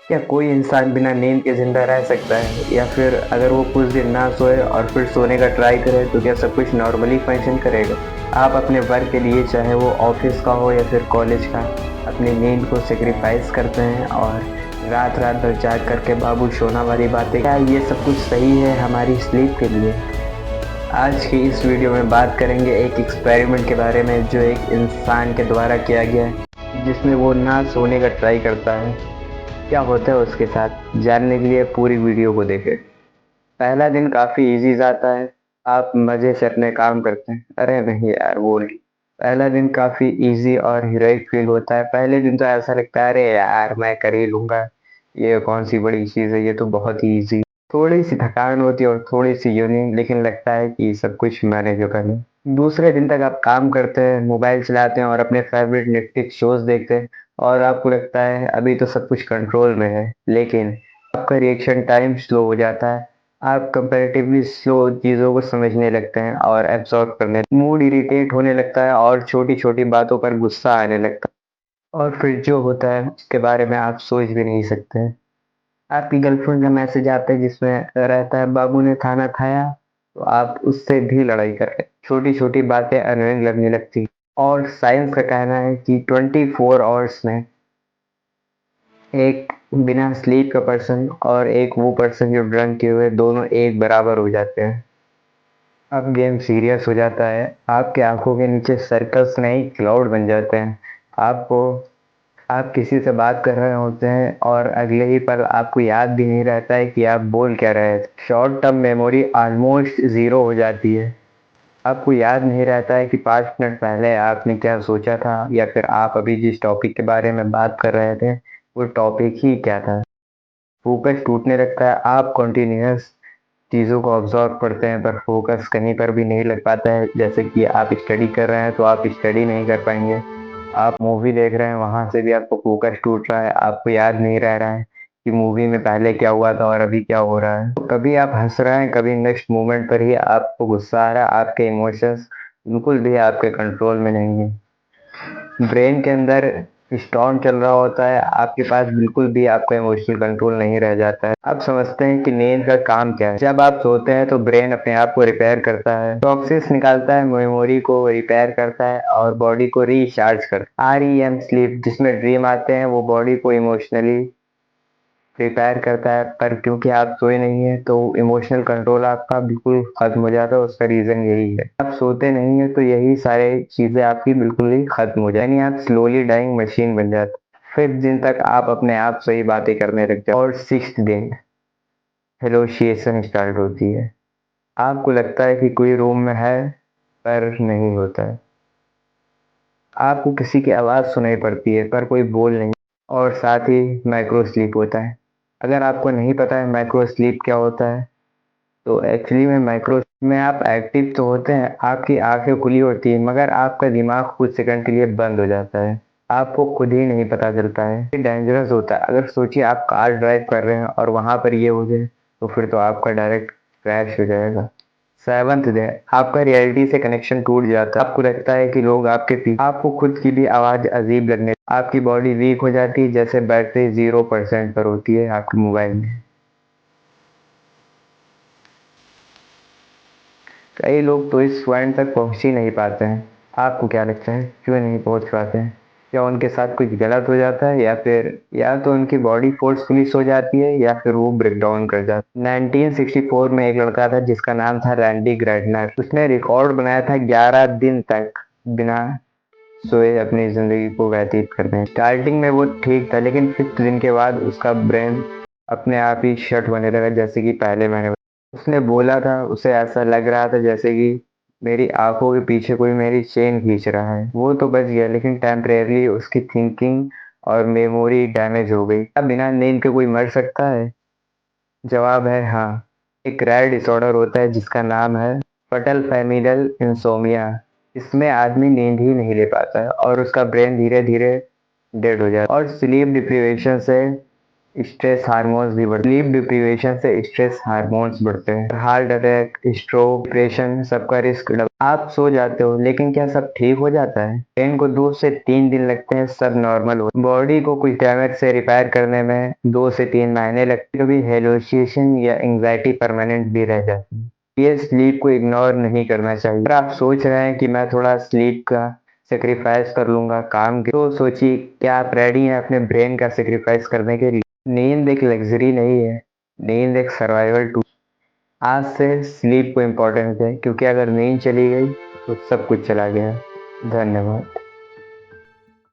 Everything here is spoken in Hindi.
क्या कोई इंसान बिना नींद के जिंदा रह सकता है, या फिर अगर वो कुछ दिन ना सोए और फिर सोने का ट्राई करे तो क्या सब कुछ नॉर्मली फंक्शन करेगा? आप अपने वर्क के लिए, चाहे वो ऑफिस का हो या फिर कॉलेज का, अपनी नींद को सेक्रीफाइस करते हैं और रात रात भर जाग करके बाबू सोना वाली बातें, क्या ये सब कुछ सही है हमारी स्लीप के लिए? आज की इस वीडियो में बात करेंगे एक एक्सपेरिमेंट के बारे में जो एक इंसान के द्वारा किया गया है, जिसमें वो ना सोने का ट्राई करता है। क्या होता है उसके साथ, जानने के लिए पूरी वीडियो को देखें। पहला दिन काफ़ी इजी जाता है। आप मज़े से अपने काम करते हैं। अरे नहीं यार, वो नहीं। पहला दिन काफ़ी इजी और हीरोइक फील होता है। पहले दिन तो ऐसा लगता है, अरे यार मैं कर ही लूँगा, ये कौन सी बड़ी चीज़ है, ये तो बहुत ही इजी। थोड़ी सी थकान होती है और थोड़ी सी यूनिंग, लेकिन लगता है कि सब कुछ मैनेज होगा। नहीं, दूसरे दिन तक आप काम करते हैं, मोबाइल चलाते हैं और अपने फेवरेट नेटफ्लिक्स शोज देखते हैं, और आपको लगता है अभी तो सब कुछ कंट्रोल में है। लेकिन आपका रिएक्शन टाइम स्लो हो जाता है। आप कंपैरेटिवली स्लो चीज़ों को समझने लगते हैं और एब्जॉर्ब करने, मूड इरिटेट होने लगता है और छोटी छोटी बातों पर गुस्सा आने लगता है, और फिर जो होता है उसके बारे में आप सोच भी नहीं सकते हैं। आपकी गर्लफ्रेंड का मैसेज आता है जिसमें रहता है, बाबू ने खाना खाया, तो आप उससे भी लड़ाई कर रहे। छोटी छोटी बातें अनोइंग लगने लगती। और साइंस का कहना है कि 24 आवर्स में एक बिना स्लीप का पर्सन और एक वो पर्सन जो ड्रंक किए हुए, दोनों एक बराबर हो जाते हैं। अब गेम सीरियस हो जाता है। आपके आंखों के नीचे सर्कल्स नहीं, क्लाउड बन जाते हैं। आपको आप किसी से बात कर रहे होते हैं और अगले ही पल आपको याद भी नहीं रहता है कि आप बोल क्या रहे थे। Short term memory almost zero हो जाती है। आपको याद नहीं रहता है कि 5 मिनट पहले आपने क्या सोचा था, या फिर आप अभी जिस टॉपिक के बारे में बात कर रहे थे वो टॉपिक ही क्या था। फोकस टूटने लगता है। आप कंटिन्यूस चीज़ों को ऑब्जर्व करते हैं पर फोकस कहीं पर भी नहीं लग पाता है। जैसे कि आप स्टडी कर रहे हैं तो आप स्टडी नहीं कर पाएंगे। आप मूवी देख रहे हैं, वहां से भी आपको फोकस टूट रहा है। आपको याद नहीं रह रहा है कि मूवी में पहले क्या हुआ था और अभी क्या हो रहा है। तो कभी आप हंस रहे हैं, कभी नेक्स्ट मोमेंट पर ही आपको गुस्सा आ रहा है। आपके इमोशंस बिल्कुल भी आपके कंट्रोल में नहीं है। ब्रेन के अंदर स्टॉर्म चल रहा होता है। आपके पास बिल्कुल भी आपका इमोशनल कंट्रोल नहीं रह जाता है। आप समझते हैं कि नींद का काम क्या है। जब आप सोते हैं तो ब्रेन अपने आप को रिपेयर करता है, टॉक्सिस निकालता है, मेमोरी को रिपेयर करता है और बॉडी को रिचार्ज करता है। REM स्लीप, जिसमें ड्रीम आते हैं, वो बॉडी को इमोशनली प्रिपेयर करता है। पर क्योंकि आप सोए नहीं है तो इमोशनल कंट्रोल आपका बिल्कुल खत्म हो जाता है। उसका रीजन यही है, आप सोते नहीं है तो यही सारे चीजें आपकी बिल्कुल ही खत्म हो जाए, यानी आप स्लोली डाइंग मशीन बन जाते। 5th दिन तक आप अपने आप से ही बातें करने लग जाते, और 6th दिन हेलोशिएशन स्टार्ट होती है। आपको लगता है कि कोई रूम में है, पर नहीं होता है। आपको किसी की आवाज़ सुनाई पड़ती है पर कोई बोल नहीं। और साथ ही माइक्रो स्लीप होता है। अगर आपको नहीं पता है माइक्रो स्लीप क्या होता है, तो एक्चुअली में माइक्रो में आप एक्टिव तो होते हैं, आपकी आंखें खुली होती है, मगर आपका दिमाग कुछ सेकंड के लिए बंद हो जाता है। आपको खुद ही नहीं पता चलता है। ये डेंजरस होता है। अगर सोचिए आप कार ड्राइव कर रहे हैं और वहां पर ये हो जाए, तो फिर तो आपका डायरेक्ट क्रैश हो जाएगा। 7th डे आपका रियलिटी से कनेक्शन टूट जाता है। आपको लगता है कि लोग आपके पीछे, आपको खुद की भी आवाज अजीब लगने, आपकी बॉडी वीक हो जाती है, जैसे बैटरी 0% पर होती है आपके मोबाइल में। कई लोग तो इस पॉइंट तक पहुंच ही नहीं पाते हैं। आपको क्या लगता है, क्यों नहीं पहुंच पाते हैं? क्या उनके साथ कुछ गलत हो जाता है, या फिर या तो उनकी बॉडी फोर्सफुली सो जाती है, या फिर वो ब्रेक डाउन कर जाता है। 1964 में एक लड़का था जिसका नाम था रैंडी ग्रैडनर। उसने रिकॉर्ड बनाया था 11 दिन तक बिना सोए अपनी जिंदगी को व्यतीत करते हैं। स्टार्टिंग में वो ठीक था, लेकिन 5th दिन के बाद उसका ब्रेन अपने आप ही शट होने लगा, जैसे कि पहले मैंने, उसने बोला था उसे ऐसा लग रहा था जैसे कि मेरी आंखों के पीछे कोई मेरी चेन खींच रहा है। वो तो बच गया, लेकिन टेम्परेरी उसकी थिंकिंग और मेमोरी डैमेज हो गई। अब बिना नींद के कोई मर सकता है? जवाब है हाँ। एक रेयर डिसऑर्डर होता है जिसका नाम है फटल फैमिलियल इंसोमिया। इसमें आदमी नींद ही नहीं ले पाता है और उसका ब्रेन धीरे धीरे डेड हो जाता है। और स्लीप डिप्रीवेशन से स्ट्रेस हार्मोन्स भी बढ़ते हैं। स्लीप डिप्रीवेशन से स्ट्रेस हार्मोन्स बढ़ते हैं, हार्ट अटैक, स्ट्रोक, डिप्रेशन सबका रिस्क। आप सो जाते हो लेकिन क्या सब ठीक हो जाता है? ब्रेन को 2 से 3 दिन लगते हैं सब नॉर्मल हो। बॉडी को कुछ डैमेज से रिपेयर करने में 2 से 3 महीने लगते हैं। कभी हेलुसिनेशन या एंग्जाइटी परमानेंट भी रह जाती है। ये स्लीप को इग्नोर नहीं करना चाहिए। अगर आप सोच रहे हैं कि मैं थोड़ा स्लीप का सेक्रीफाइस कर लूंगा काम के, तो सोचिए क्या आप रेडी हैं अपने ब्रेन का सेक्रीफाइस करने के लिए? नींद एक लग्जरी नहीं है, नींद एक सर्वाइवल टूल। आज से स्लीप को इम्पोर्टेंस है, क्योंकि अगर नींद चली गई तो सब कुछ चला गया। धन्यवाद।